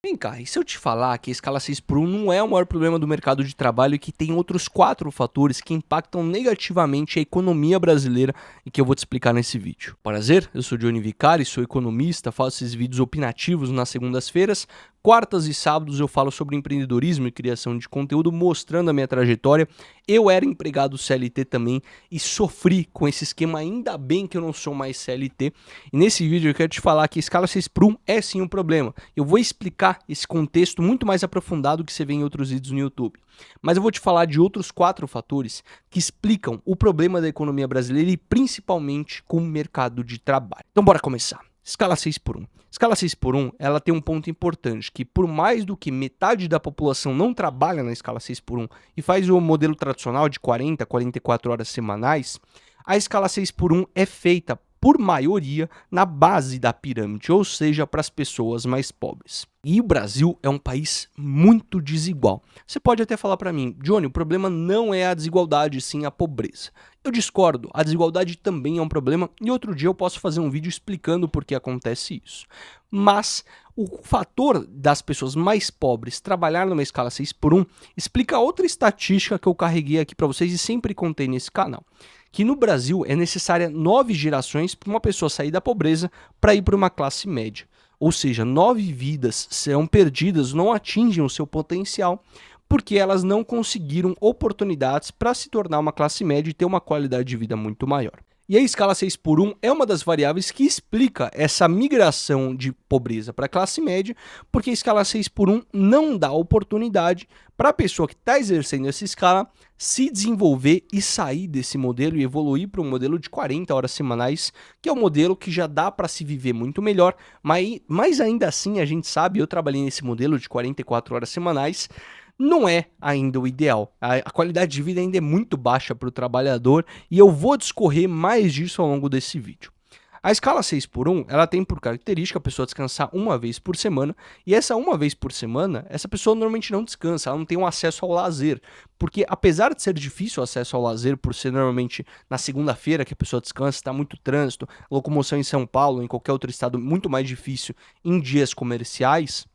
Vem cá, e se eu te falar que a escala 6 por 1 não é o maior problema do mercado de trabalho e que tem outros 4 fatores que impactam negativamente a economia brasileira e que eu vou te explicar nesse vídeo? Prazer, eu sou Johnny Vicari, sou economista, faço esses vídeos opinativos nas segundas-feiras. Quartas e sábados eu falo sobre empreendedorismo e criação de conteúdo, mostrando a minha trajetória. Eu era empregado CLT também e sofri com esse esquema, ainda bem que eu não sou mais CLT. E nesse vídeo eu quero te falar que a escala 6 por 1 é sim um problema. Eu vou explicar esse contexto muito mais aprofundado que você vê em outros vídeos no YouTube. Mas eu vou te falar de outros 4 fatores que explicam o problema da economia brasileira e principalmente com o mercado de trabalho. Então bora começar. Escala 6 por 1. Escala 6 por 1, ela tem um ponto importante, que por mais do que metade da população não trabalha na escala 6 por 1 e faz o modelo tradicional de 40, 44 horas semanais, a escala 6 por 1 é feita por maioria na base da pirâmide, ou seja, para as pessoas mais pobres. E o Brasil é um país muito desigual. Você pode até falar para mim, Johnny, o problema não é a desigualdade, sim a pobreza. Eu discordo, a desigualdade também é um problema e outro dia eu posso fazer um vídeo explicando por que acontece isso. Mas o fator das pessoas mais pobres trabalhar numa escala 6 por 1 explica outra estatística que eu carreguei aqui para vocês e sempre contei nesse canal. Que no Brasil é necessária 9 gerações para uma pessoa sair da pobreza para ir para uma classe média. Ou seja, 9 vidas serão perdidas, não atingem o seu potencial, porque elas não conseguiram oportunidades para se tornar uma classe média e ter uma qualidade de vida muito maior. E a escala 6 por 1 é uma das variáveis que explica essa migração de pobreza para a classe média, porque a escala 6 por 1 não dá oportunidade para a pessoa que está exercendo essa escala se desenvolver e sair desse modelo e evoluir para um modelo de 40 horas semanais, que é um modelo que já dá para se viver muito melhor, mas ainda assim a gente sabe, eu trabalhei nesse modelo de 44 horas semanais, não é ainda o ideal. A qualidade de vida ainda é muito baixa para o trabalhador e eu vou discorrer mais disso ao longo desse vídeo. A escala 6 por 1, ela tem por característica a pessoa descansar uma vez por semana, e essa uma vez por semana, essa pessoa normalmente não descansa, ela não tem um acesso ao lazer, porque apesar de ser difícil o acesso ao lazer, por ser normalmente na segunda-feira que a pessoa descansa, está muito trânsito, locomoção em São Paulo, em qualquer outro estado muito mais difícil em dias comerciais,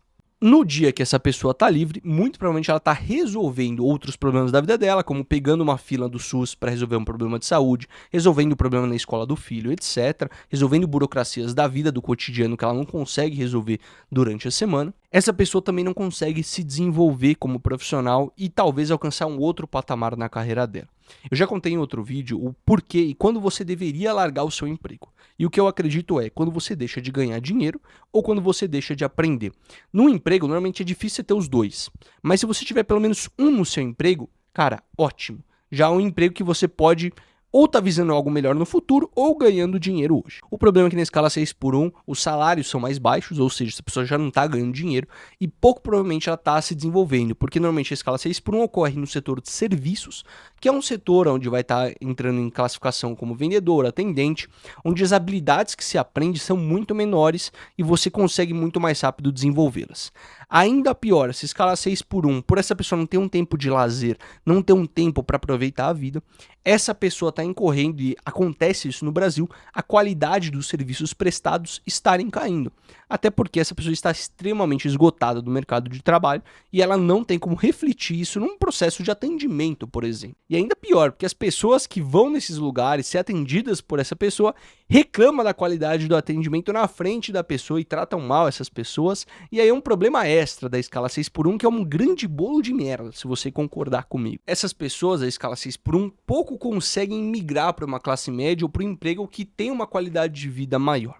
no dia que essa pessoa está livre, muito provavelmente ela está resolvendo outros problemas da vida dela, como pegando uma fila do SUS para resolver um problema de saúde, resolvendo o problema na escola do filho, etc., resolvendo burocracias da vida, do cotidiano que ela não consegue resolver durante a semana. Essa pessoa também não consegue se desenvolver como profissional e talvez alcançar um outro patamar na carreira dela. Eu já contei em outro vídeo o porquê e quando você deveria largar o seu emprego. E o que eu acredito é quando você deixa de ganhar dinheiro ou quando você deixa de aprender. No emprego, normalmente é difícil você ter os dois. Mas se você tiver pelo menos um no seu emprego, cara, ótimo. Já é um emprego que você pode ou tá visando algo melhor no futuro ou ganhando dinheiro hoje. O problema é que na escala 6 por 1, os salários são mais baixos, ou seja, essa pessoa já não está ganhando dinheiro e pouco provavelmente ela está se desenvolvendo, porque normalmente a escala 6 por 1 ocorre no setor de serviços, que é um setor onde vai estar entrando em classificação como vendedor, atendente, onde as habilidades que se aprende são muito menores e você consegue muito mais rápido desenvolvê-las. Ainda pior, essa escala 6 por 1, por essa pessoa não ter um tempo de lazer, não ter um tempo para aproveitar a vida, essa pessoa está incorrendo, e acontece isso no Brasil, a qualidade dos serviços prestados estarem caindo. Até porque essa pessoa está extremamente esgotada do mercado de trabalho e ela não tem como refletir isso num processo de atendimento, por exemplo. E ainda pior, porque as pessoas que vão nesses lugares ser atendidas por essa pessoa reclamam da qualidade do atendimento na frente da pessoa e tratam mal essas pessoas. E aí é um problema extra da escala 6 por 1, que é um grande bolo de merda, se você concordar comigo. Essas pessoas, a escala 6 por 1, pouco conseguem migrar para uma classe média ou para um emprego que tem uma qualidade de vida maior.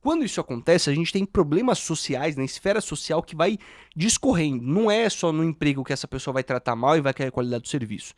Quando isso acontece, a gente tem problemas sociais na esfera social que vai discorrendo. Não é só no emprego que essa pessoa vai tratar mal e vai cair a qualidade do serviço.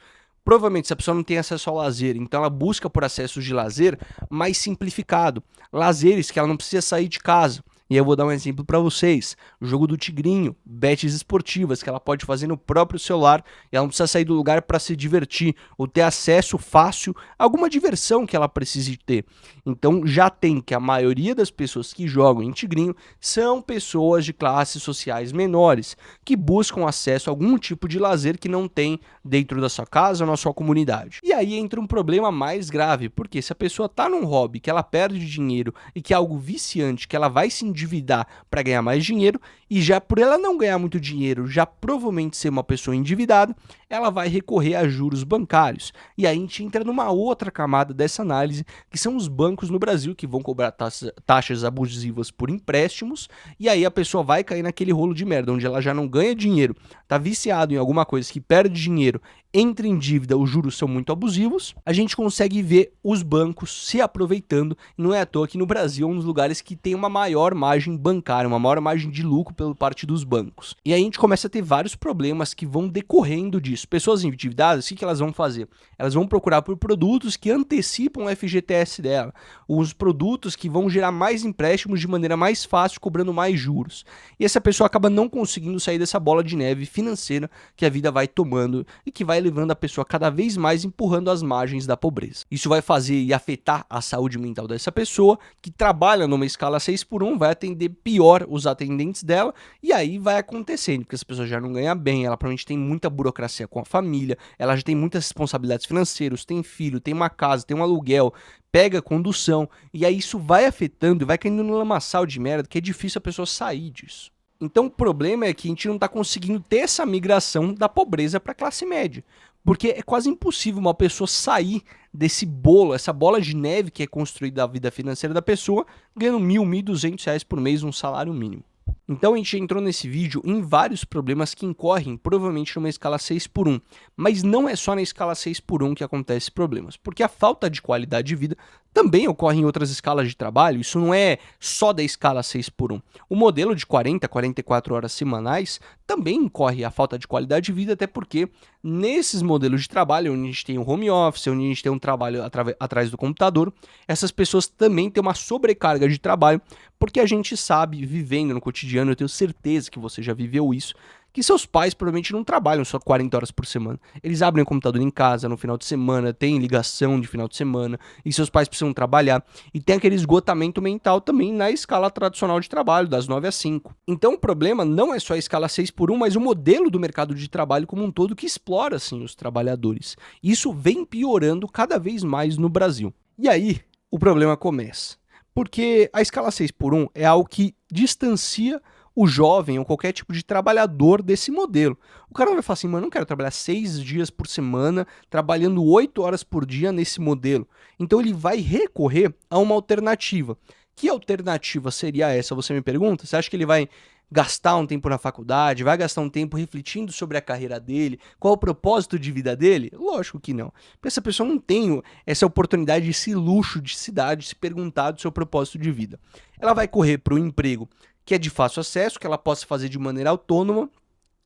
Provavelmente, se a pessoa não tem acesso ao lazer, então ela busca por acessos de lazer mais simplificado. Lazeres que ela não precisa sair de casa. E eu vou dar um exemplo para vocês. O jogo do tigrinho, bets esportivas que ela pode fazer no próprio celular e ela não precisa sair do lugar para se divertir ou ter acesso fácil a alguma diversão que ela precise ter. Então já tem que a maioria das pessoas que jogam em tigrinho são pessoas de classes sociais menores, que buscam acesso a algum tipo de lazer que não tem dentro da sua casa ou na sua comunidade. E aí entra um problema mais grave, porque se a pessoa está num hobby que ela perde dinheiro e que é algo viciante, que ela vai se endividar para ganhar mais dinheiro, e já por ela não ganhar muito dinheiro, já provavelmente ser uma pessoa endividada, ela vai recorrer a juros bancários. E aí a gente entra numa outra camada dessa análise, que são os bancos no Brasil que vão cobrar taxas abusivas por empréstimos, e aí a pessoa vai cair naquele rolo de merda, onde ela já não ganha dinheiro, tá viciado em alguma coisa que perde dinheiro, entra em dívida, os juros são muito abusivos, a gente consegue ver os bancos se aproveitando. Não é à toa que no Brasil é um dos lugares que tem uma maior margem bancária, uma maior margem de lucro pela parte dos bancos. E aí a gente começa a ter vários problemas que vão decorrendo disso. Pessoas endividadas, o que elas vão fazer? Elas vão procurar por produtos que antecipam o FGTS dela, os produtos que vão gerar mais empréstimos de maneira mais fácil, cobrando mais juros. E essa pessoa acaba não conseguindo sair dessa bola de neve financeira que a vida vai tomando e que vai levando a pessoa cada vez mais empurrando as margens da pobreza. Isso vai fazer e afetar a saúde mental dessa pessoa, que trabalha numa escala 6x1, vai atender pior os atendentes dela, e aí vai acontecendo, porque essa pessoa já não ganha bem, ela provavelmente tem muita burocracia com a família, ela já tem muitas responsabilidades financeiras, tem filho, tem uma casa, tem um aluguel, pega condução, e aí isso vai afetando e vai caindo no lamaçal de merda, que é difícil a pessoa sair disso. Então o problema é que a gente não está conseguindo ter essa migração da pobreza para a classe média. Porque é quase impossível uma pessoa sair desse bolo, essa bola de neve que é construída a vida financeira da pessoa, ganhando R$ 1.200 por mês, um salário mínimo. Então a gente entrou nesse vídeo em vários problemas que incorrem provavelmente numa escala 6x1, mas não é só na escala 6x1 que acontecem problemas, porque a falta de qualidade de vida também ocorre em outras escalas de trabalho, isso não é só da escala 6x1. O modelo de 40 a 44 horas semanais também incorre a falta de qualidade de vida, até porque nesses modelos de trabalho, onde a gente tem um home office, onde a gente tem um trabalho atrás do computador, essas pessoas também têm uma sobrecarga de trabalho, porque a gente sabe, vivendo no cotidiano, eu tenho certeza que você já viveu isso, que seus pais provavelmente não trabalham só 40 horas por semana. Eles abrem o computador em casa no final de semana, tem ligação de final de semana, e seus pais precisam trabalhar. E tem aquele esgotamento mental também na escala tradicional de trabalho, das 9 às 5. Então o problema não é só a escala 6x1, mas o modelo do mercado de trabalho como um todo que explora assim os trabalhadores. Isso vem piorando cada vez mais no Brasil. E aí o problema começa. Porque a escala 6x1 é algo que distancia o jovem ou qualquer tipo de trabalhador desse modelo. O cara vai falar assim, mano, eu não quero trabalhar 6 dias por semana, trabalhando 8 horas por dia nesse modelo. Então ele vai recorrer a uma alternativa. Que alternativa seria essa, você me pergunta? Você acha que ele vai gastar um tempo na faculdade, vai gastar um tempo refletindo sobre a carreira dele, qual o propósito de vida dele? Lógico que não. Porque essa pessoa não tem essa oportunidade, esse luxo de se dar, de se perguntar do seu propósito de vida. Ela vai correr para o emprego que é de fácil acesso, que ela possa fazer de maneira autônoma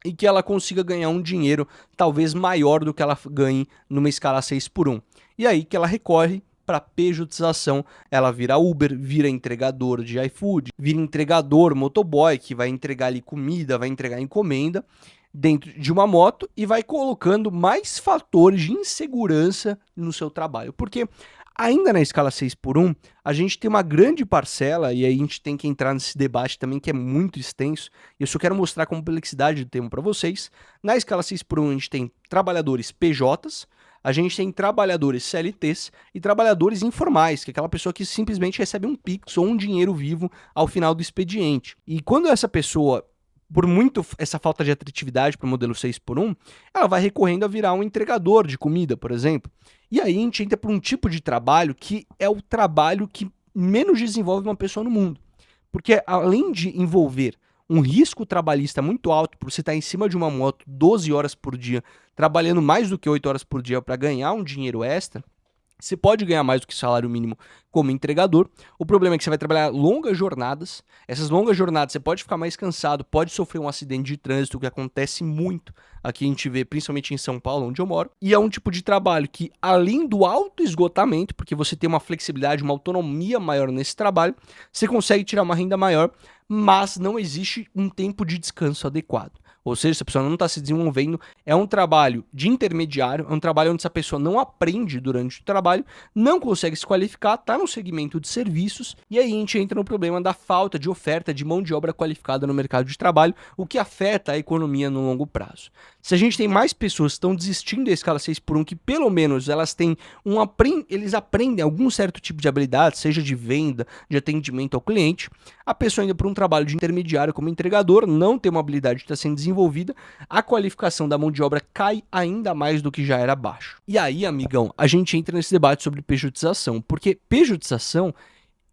e que ela consiga ganhar um dinheiro talvez maior do que ela ganhe numa escala 6x1. E aí que ela recorre para pejotização, ela vira Uber, vira entregador de iFood, vira entregador, motoboy, que vai entregar ali comida, vai entregar encomenda dentro de uma moto e vai colocando mais fatores de insegurança no seu trabalho. Porque ainda na escala 6x1, a gente tem uma grande parcela, e aí a gente tem que entrar nesse debate também que é muito extenso, e eu só quero mostrar a complexidade do tema para vocês. Na escala 6x1 a gente tem trabalhadores PJs, a gente tem trabalhadores CLTs e trabalhadores informais, que é aquela pessoa que simplesmente recebe um Pix ou um dinheiro vivo ao final do expediente. E quando essa pessoa, por muito essa falta de atratividade para o modelo 6x1, ela vai recorrendo a virar um entregador de comida, por exemplo. E aí a gente entra para um tipo de trabalho que é o trabalho que menos desenvolve uma pessoa no mundo. Porque além de envolver um risco trabalhista muito alto, por você estar em cima de uma moto 12 horas por dia, trabalhando mais do que 8 horas por dia para ganhar um dinheiro extra, você pode ganhar mais do que salário mínimo como entregador. O problema é que você vai trabalhar longas jornadas. Essas longas jornadas você pode ficar mais cansado, pode sofrer um acidente de trânsito, que acontece muito. Aqui a gente vê, principalmente em São Paulo, onde eu moro. E é um tipo de trabalho que, além do alto esgotamento, porque você tem uma flexibilidade, uma autonomia maior nesse trabalho, você consegue tirar uma renda maior, mas não existe um tempo de descanso adequado. Ou seja, se a pessoa não está se desenvolvendo, é um trabalho de intermediário, é um trabalho onde essa pessoa não aprende durante o trabalho, não consegue se qualificar, está no segmento de serviços, e aí a gente entra no problema da falta de oferta de mão de obra qualificada no mercado de trabalho, o que afeta a economia no longo prazo. Se a gente tem mais pessoas que estão desistindo da escala 6 por 1, que pelo menos elas têm eles aprendem algum certo tipo de habilidade, seja de venda, de atendimento ao cliente, a pessoa indo para um trabalho de intermediário como entregador, não tem uma habilidade que está sendo desenvolvida, a qualificação da mão de obra cai ainda mais do que já era baixo. E aí, amigão, a gente entra nesse debate sobre pejotização, porque pejotização,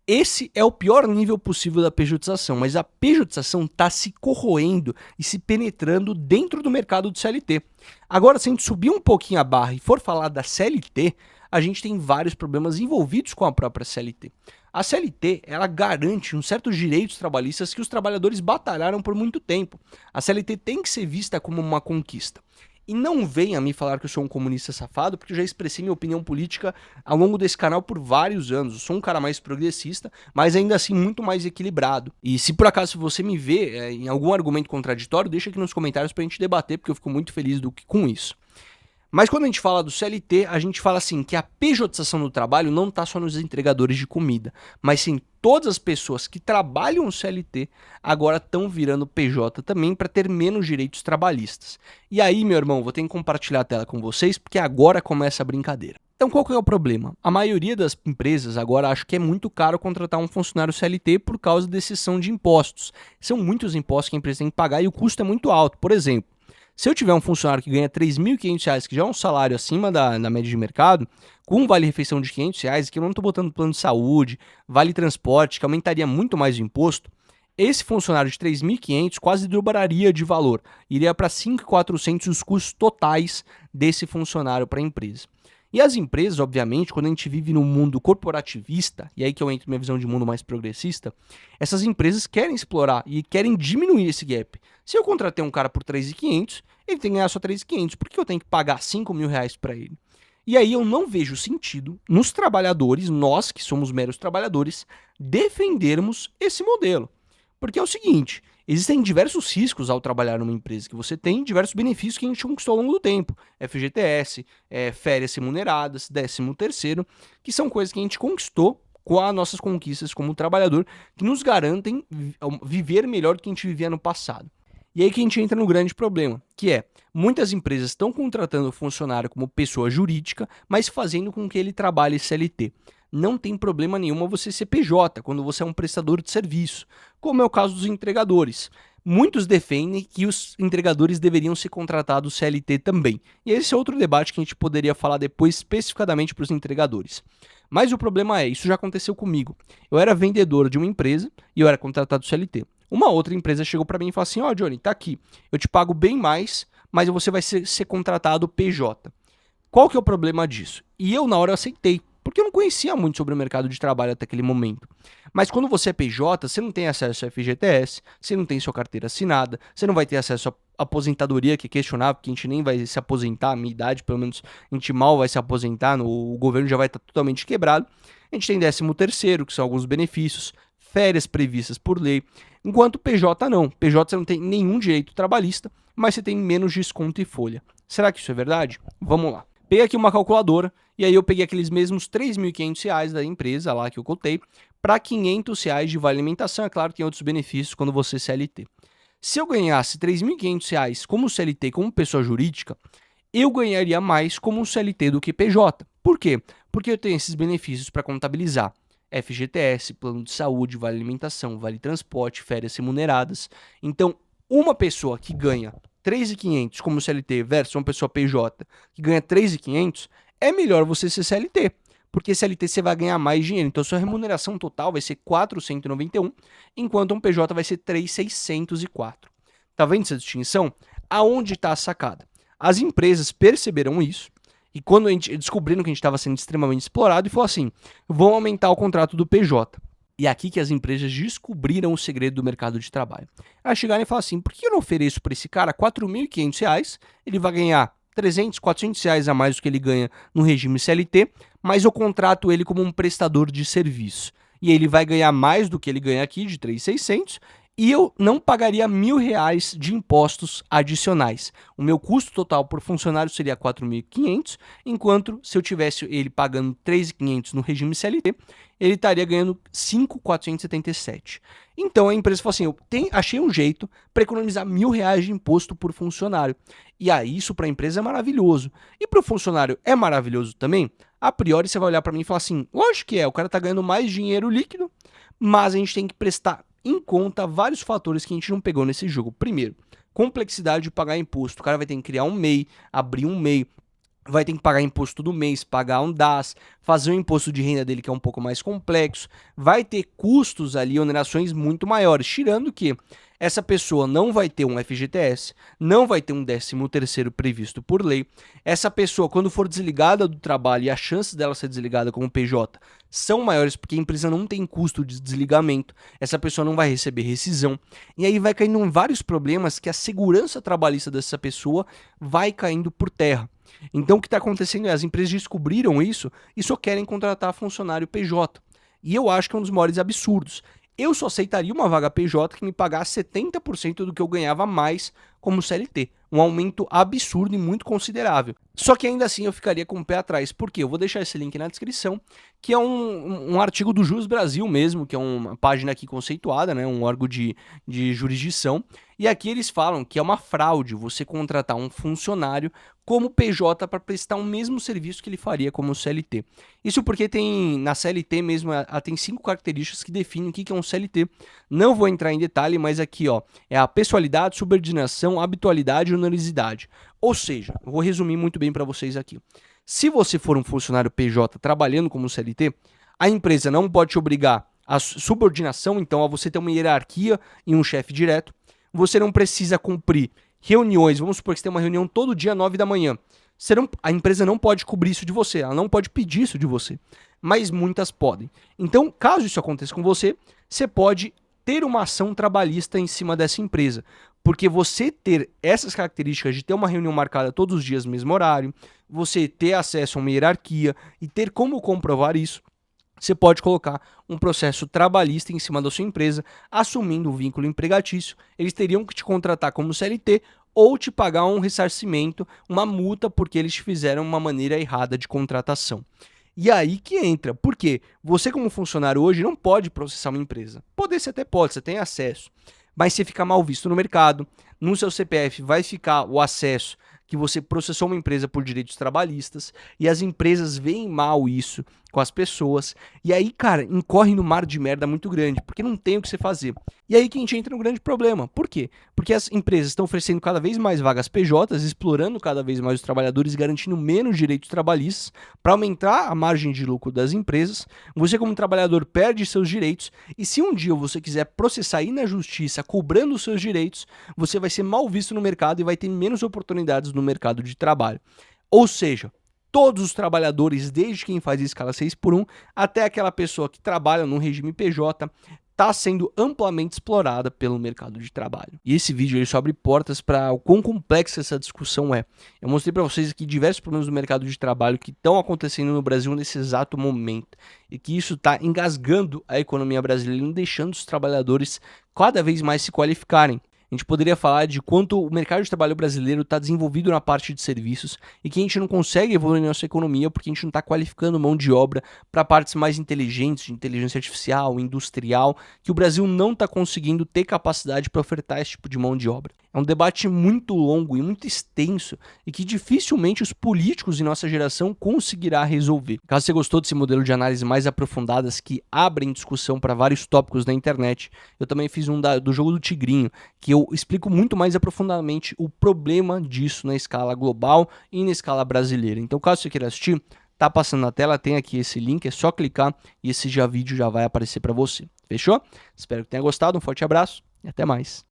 esse é o pior nível possível da pejotização, mas a pejotização está se corroendo e se penetrando dentro do mercado do CLT. Agora, se a gente subir um pouquinho a barra e for falar da CLT, a gente tem vários problemas envolvidos com a própria CLT. A CLT, ela garante uns certos direitos trabalhistas que os trabalhadores batalharam por muito tempo. A CLT tem que ser vista como uma conquista. E não venha me falar que eu sou um comunista safado, porque eu já expressei minha opinião política ao longo desse canal por vários anos. Eu sou um cara mais progressista, mas ainda assim muito mais equilibrado. E se por acaso você me vê em algum argumento contraditório, deixa aqui nos comentários pra gente debater, porque eu fico muito feliz com isso. Mas quando a gente fala do CLT, a gente fala assim que a pejotização do trabalho não está só nos entregadores de comida, mas sim todas as pessoas que trabalham no CLT agora estão virando PJ também para ter menos direitos trabalhistas. E aí, meu irmão, vou ter que compartilhar a tela com vocês porque agora começa a brincadeira. Então qual que é o problema? A maioria das empresas agora acha que é muito caro contratar um funcionário CLT por causa da exceção de impostos. São muitos impostos que a empresa tem que pagar e o custo é muito alto. Por exemplo, se eu tiver um funcionário que ganha R$ 3.500, que já é um salário acima da média de mercado, com um vale-refeição de R$ 500, que eu não estou botando plano de saúde, vale transporte, que aumentaria muito mais o imposto, esse funcionário de 3.500 quase dobraria de valor, iria para 5.400 os custos totais desse funcionário para a empresa. E as empresas, obviamente, quando a gente vive num mundo corporativista, e aí que eu entro na minha visão de mundo mais progressista, essas empresas querem explorar e querem diminuir esse gap. Se eu contratei um cara por 3.500, ele tem que ganhar só 3.500, por que eu tenho que pagar R$ 5.000 para ele? E aí eu não vejo sentido nos trabalhadores, nós que somos meros trabalhadores, defendermos esse modelo. Porque é o seguinte, existem diversos riscos ao trabalhar numa empresa, que você tem diversos benefícios que a gente conquistou ao longo do tempo. FGTS, férias remuneradas, 13º, que são coisas que a gente conquistou com as nossas conquistas como trabalhador, que nos garantem viver melhor do que a gente vivia no passado. E aí que a gente entra no grande problema, que é, muitas empresas estão contratando o funcionário como pessoa jurídica, mas fazendo com que ele trabalhe CLT. Não tem problema nenhum você ser PJ, quando você é um prestador de serviço, como é o caso dos entregadores. Muitos defendem que os entregadores deveriam ser contratados CLT também. E esse é outro debate que a gente poderia falar depois especificadamente para os entregadores. Mas o problema é, isso já aconteceu comigo. Eu era vendedor de uma empresa e eu era contratado CLT. Uma outra empresa chegou para mim e falou assim, ó, Johnny, tá aqui, eu te pago bem mais, mas você vai ser contratado PJ. Qual que é o problema disso? E eu na hora aceitei, porque eu não conhecia muito sobre o mercado de trabalho até aquele momento. Mas quando você é PJ, você não tem acesso ao FGTS, você não tem sua carteira assinada, você não vai ter acesso à aposentadoria, que é questionável, porque a gente nem vai se aposentar, a minha idade, pelo menos, a gente mal vai se aposentar, o governo já vai estar totalmente quebrado. A gente tem 13º, que são alguns benefícios, férias previstas por lei, enquanto PJ não. PJ você não tem nenhum direito trabalhista, mas você tem menos desconto e folha. Será que isso é verdade? Vamos lá. Peguei aqui uma calculadora e aí eu peguei aqueles mesmos R$ 3.500 da empresa lá que eu cotei para R$ 500 de vale alimentação. É claro que tem outros benefícios quando você é CLT. Se eu ganhasse R$ 3.500 como CLT, como pessoa jurídica, eu ganharia mais como CLT do que PJ. Por quê? Porque eu tenho esses benefícios para contabilizar. FGTS, plano de saúde, vale alimentação, vale transporte, férias remuneradas. Então, uma pessoa que ganha 3.500 como CLT versus uma pessoa PJ que ganha 3.500, é melhor você ser CLT, porque CLT você vai ganhar mais dinheiro. Então, sua remuneração total vai ser 491, enquanto um PJ vai ser 3.604. Tá vendo essa distinção? Aonde está a sacada? As empresas perceberam isso, e quando a gente descobriram que a gente estava sendo extremamente explorado, e falou assim, vão aumentar o contrato do PJ. E é aqui que as empresas descobriram o segredo do mercado de trabalho. Elas chegaram e falaram assim, por que eu não ofereço para esse cara R$ 4.500, ele vai ganhar 300, 400 reais a mais do que ele ganha no regime CLT, mas eu contrato ele como um prestador de serviço. E ele vai ganhar mais do que ele ganha aqui, de 3.600, e eu não pagaria R$ 1.000 de impostos adicionais. O meu custo total por funcionário seria 4.500, enquanto se eu tivesse ele pagando 3.500 no regime CLT, ele estaria ganhando 5.477. Então a empresa falou assim, achei um jeito para economizar R$ 1.000 de imposto por funcionário. E aí isso para a empresa é maravilhoso. E para o funcionário é maravilhoso também? A priori você vai olhar para mim e falar assim, lógico que é, o cara está ganhando mais dinheiro líquido, mas a gente tem que prestar em conta vários fatores que a gente não pegou nesse jogo. Primeiro, complexidade de pagar imposto. O cara vai ter que criar um MEI, abrir um MEI, vai ter que pagar imposto todo mês, pagar um DAS, fazer o imposto de renda dele que é um pouco mais complexo, vai ter custos ali, onerações muito maiores, tirando que essa pessoa não vai ter um FGTS, não vai ter um 13º previsto por lei. Essa pessoa, quando for desligada do trabalho e as chances dela ser desligada como PJ são maiores porque a empresa não tem custo de desligamento, essa pessoa não vai receber rescisão. E aí vai caindo em vários problemas que a segurança trabalhista dessa pessoa vai caindo por terra. Então o que está acontecendo é as empresas descobriram isso e só querem contratar funcionário PJ. E eu acho que é um dos maiores absurdos. Eu só aceitaria uma vaga PJ que me pagasse 70% do que eu ganhava mais como CLT. Um aumento absurdo e muito considerável. Só que ainda assim eu ficaria com o pé atrás. Por quê? Eu vou deixar esse link na descrição, que é um artigo do Jus Brasil mesmo, que é uma página aqui conceituada, né, um órgão de jurisdição. E aqui eles falam que é uma fraude você contratar um funcionário como PJ para prestar o mesmo serviço que ele faria como CLT. Isso porque tem na CLT mesmo, ela tem 5 características que definem o que é um CLT. Não vou entrar em detalhe, mas aqui ó, é a pessoalidade, subordinação, habitualidade e onerosidade. Ou seja, eu vou resumir muito bem para vocês aqui. Se você for um funcionário PJ trabalhando como CLT, a empresa não pode te obrigar à subordinação, então a você ter uma hierarquia e um chefe direto. Você não precisa cumprir reuniões, vamos supor que você tem uma reunião todo dia às 9 da manhã. A empresa não pode cobrir isso de você, ela não pode pedir isso de você, mas muitas podem. Então, caso isso aconteça com você, você pode ter uma ação trabalhista em cima dessa empresa, porque você ter essas características de ter uma reunião marcada todos os dias no mesmo horário, você ter acesso a uma hierarquia e ter como comprovar isso, você pode colocar um processo trabalhista em cima da sua empresa, assumindo o vínculo empregatício. Eles teriam que te contratar como CLT ou te pagar um ressarcimento, uma multa, porque eles te fizeram uma maneira errada de contratação. E aí que entra, porque você como funcionário hoje não pode processar uma empresa. Poder você até pode, você tem acesso, mas você fica mal visto no mercado, no seu CPF vai ficar o acesso que você processou uma empresa por direitos trabalhistas, e as empresas veem mal isso com as pessoas, e aí, cara, incorre no mar de merda muito grande, porque não tem o que você fazer. E aí que a gente entra no grande problema. Por quê? Porque as empresas estão oferecendo cada vez mais vagas PJs, explorando cada vez mais os trabalhadores, garantindo menos direitos trabalhistas, para aumentar a margem de lucro das empresas. Você como trabalhador perde seus direitos, e se um dia você quiser processar aí na justiça cobrando os seus direitos, você vai ser mal visto no mercado e vai ter menos oportunidades no mercado de trabalho. Ou seja, todos os trabalhadores, desde quem faz escala 6x1 até aquela pessoa que trabalha no regime PJ, está sendo amplamente explorada pelo mercado de trabalho. E esse vídeo ele só abre portas para o quão complexa essa discussão é. Eu mostrei para vocês aqui diversos problemas do mercado de trabalho que estão acontecendo no Brasil nesse exato momento e que isso está engasgando a economia brasileira e deixando os trabalhadores cada vez mais se qualificarem. A gente poderia falar de quanto o mercado de trabalho brasileiro está desenvolvido na parte de serviços e que a gente não consegue evoluir na nossa economia porque a gente não está qualificando mão de obra para partes mais inteligentes, de inteligência artificial, industrial, que o Brasil não está conseguindo ter capacidade para ofertar esse tipo de mão de obra. É um debate muito longo e muito extenso e que dificilmente os políticos de nossa geração conseguirá resolver. Caso você gostou desse modelo de análise mais aprofundadas que abrem discussão para vários tópicos na internet, eu também fiz um do jogo do Tigrinho, que eu explico muito mais aprofundadamente o problema disso na escala global e na escala brasileira. Então, caso você queira assistir, tá passando na tela, tem aqui esse link, é só clicar e esse vídeo já vai aparecer para você. Fechou? Espero que tenha gostado, um forte abraço e até mais.